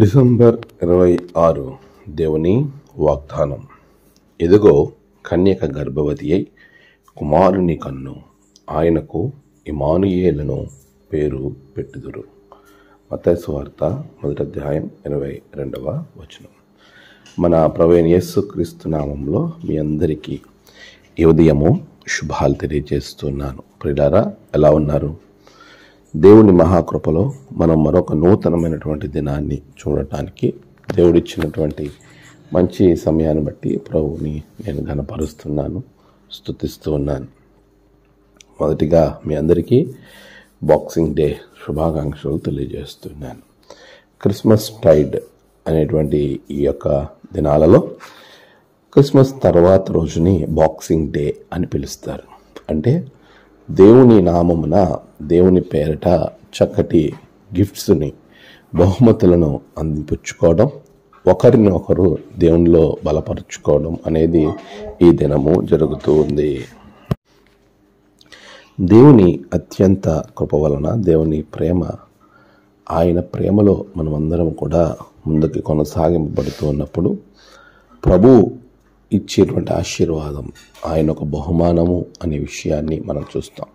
December 26 దేవుని వాగ్దానం. ఎదుగో కన్యక గర్భవతి అయి కుమారుని కన్ను, ఆయనకు ఇమ్మానుయేలును పేరు పెట్టుదురు. మత్తయి సువార్త 1వ అధ్యాయం 22వ వచనం. మన ప్రభువైన యేసుక్రీస్తు నామంలో మీ అందరికీ ఈ ఉదయము శుభాలు తెలియజేస్తున్నాను. ప్రియులారా, ఎలా ఉన్నారు? దేవుని మహాకృపలో మనం మరొక నూతనమైనటువంటి దినాన్ని చూడటానికి దేవుడిచ్చినటువంటి మంచి సమయాన్ని బట్టి ప్రభువుని నేను ఘనపరుస్తున్నాను, స్తుతిస్తూ ఉన్నాను. మొదటిగా మీ అందరికీ బాక్సింగ్ డే శుభాకాంక్షలు తెలియజేస్తున్నాను. క్రిస్మస్ టైడ్ అనేటువంటి ఈ యొక్క దినాలలో క్రిస్మస్ తర్వాత రోజుని బాక్సింగ్ డే అని పిలుస్తారు. అంటే దేవుని నామమున, దేవుని పేరిట చక్కటి గిఫ్ట్స్ని, బహుమతులను అందిపుచ్చుకోవడం, ఒకరిని ఒకరు దేవునిలో బలపరుచుకోవడం అనేది ఈ దినము జరుగుతూ ఉంది. దేవుని అత్యంత కృప వలన, దేవుని ప్రేమ, ఆయన ప్రేమలో మనమందరం కూడా ముందుకు కొనసాగింపబడుతూ ఉన్నప్పుడు ప్రభు ఇచ్చేటువంటి ఆశీర్వాదం, ఆయన ఒక బహుమానము అనే విషయాన్ని మనం చూస్తాం.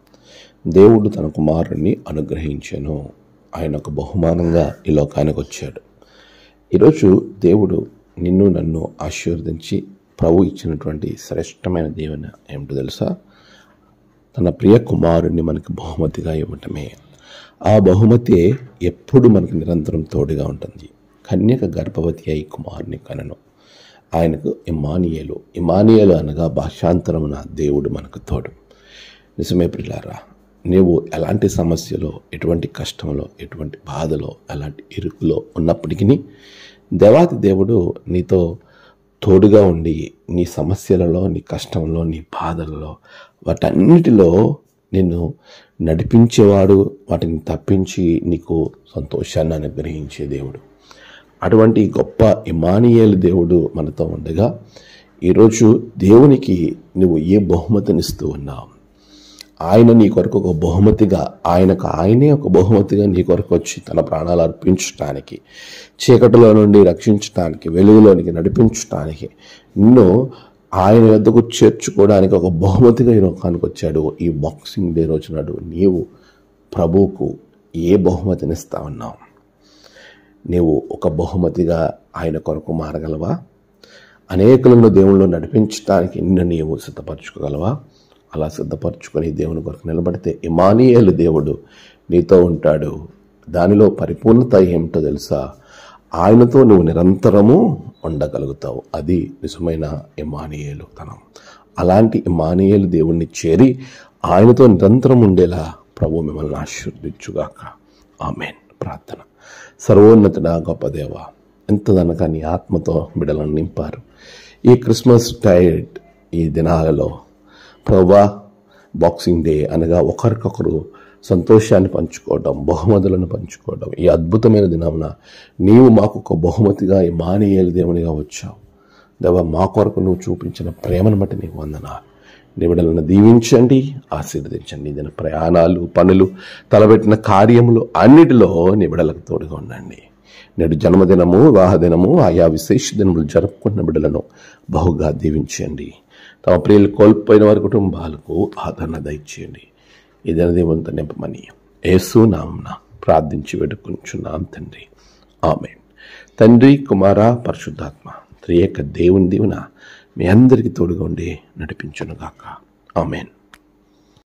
దేవుడు తన కుమారుణ్ణి అనుగ్రహించెను, ఆయన ఒక బహుమానంగా ఈ లోకానికి వచ్చాడు. ఈరోజు దేవుడు నిన్ను నన్ను ఆశీర్వదించి ప్రభు ఇచ్చినటువంటి శ్రేష్టమైన దీవెన ఏమిటో తెలుసా? తన ప్రియ కుమారుణ్ణి మనకి బహుమతిగా ఇవ్వటమే. ఆ బహుమతి ఎప్పుడు మనకు నిరంతరం తోడుగా ఉంటుంది. కన్యక గర్భవతి అయి కుమారుని కనెను, ఆయనకు ఇమ్మానుయేలు. ఇమ్మానుయేలు అనగా భాషాంతరమున దేవుడు మనకు తోడు. నిజమే ప్రియులారా, నీవు ఎలాంటి సమస్యలో, ఎటువంటి కష్టంలో, ఎటువంటి బాధలో, ఎలాంటి ఇరుకులో ఉన్నప్పటికీ దేవాతి దేవుడు నీతో తోడుగా ఉండి నీ సమస్యలలో, నీ కష్టంలో, నీ బాధలలో, వాటన్నిటిలో నిన్ను నడిపించేవాడు, వాటిని తప్పించి నీకు సంతోషాన్ని అనుగ్రహించే దేవుడు. అటువంటి గొప్ప ఇమ్మానుయేలు దేవుడు మనతో ఉండగా ఈరోజు దేవునికి నువ్వు ఏ బహుమతినిస్తూ ఉన్నావు? ఆయన నీ కొరకు ఒక బహుమతిగా, ఆయనే ఒక బహుమతిగా నీ కొరకు వచ్చి తన ప్రాణాలు అర్పించడానికి, చీకటిలో నుండి రక్షించడానికి, వెలుగులోనికి నడిపించడానికి, నిన్ను ఆయన వద్దకు చేర్చుకోవడానికి ఒక బహుమతిగా ఈ లోకానికి వచ్చాడు. ఈ బాక్సింగ్ డే రోజు నాడు నీవు ప్రభువుకు ఏ బహుమతినిస్తా ఉన్నావు? నీవు ఒక బహుమతిగా ఆయన కొరకు మారగలవా? అనేకులను దేవుళ్ళు నడిపించడానికి నిన్ను నీవు సిద్ధపరచుకోగలవా? అలా సిద్ధపరచుకొని దేవుని కొరకు నిలబడితే ఇమ్మానుయేలు దేవుడు నీతో ఉంటాడు. దానిలో పరిపూర్ణత ఏమిటో తెలుసా? ఆయనతో నువ్వు నిరంతరము ఉండగలుగుతావు. అది నిజమైన ఇమ్మానుయేలు తనం. అలాంటి ఇమ్మానుయేలు దేవుణ్ణి చేరి ఆయనతో నిరంతరం ఉండేలా ప్రభు మిమ్మల్ని ఆశీర్వదించుగాక. ఆమేన్. ప్రార్థన. సర్వోన్నతుడా, గొప్ప దేవ, ఎంతదనక నీ ఆత్మతో బిడ్డలను నింపారు. ఈ క్రిస్మస్ టైడ్ ఈ దినాలలో ప్రభువా, బాక్సింగ్ డే అనగా ఒకరికొకరు సంతోషాన్ని పంచుకోవడం, బహుమతులను పంచుకోవడం, ఈ అద్భుతమైన దినమున నీవు మాకు ఒక బహుమతిగా ఇమ్మానుయేలు దేవునిగా వచ్చావు. దేవా, మా కొరకు నువ్వు చూపించిన ప్రేమను బట్టి నీకు వందనాలు. నీ బిడ్డలను దీవించండి, ఆశీర్వదించండి. దీని ప్రయాణాలు, పనులు, తలబెట్టిన కార్యములు అన్నిటిలో నీ బిడ్డలకు తోడుగా ఉండండి. నేడు జన్మదినము, వివాహ దినము, ఆయా విశేష దినములు జరుపుకున్న బిడ్డలను బహుగా దీవించండి. తమ ప్రియులు కోల్పోయిన వారి కుటుంబాలకు ఆదరణ దయచేయండి. ఈ దినదీవంతో నింపమని యేసు నామమున ప్రార్థించి వేడుకొంచున్నాం తండ్రి. ఆమేన్. తండ్రి, కుమార, పరిశుద్ధాత్మ త్రియేక దేవుని దీవెన మీ అందరికీ తోడుగా ఉండి నడిపించునుగాక. ఆమేన్.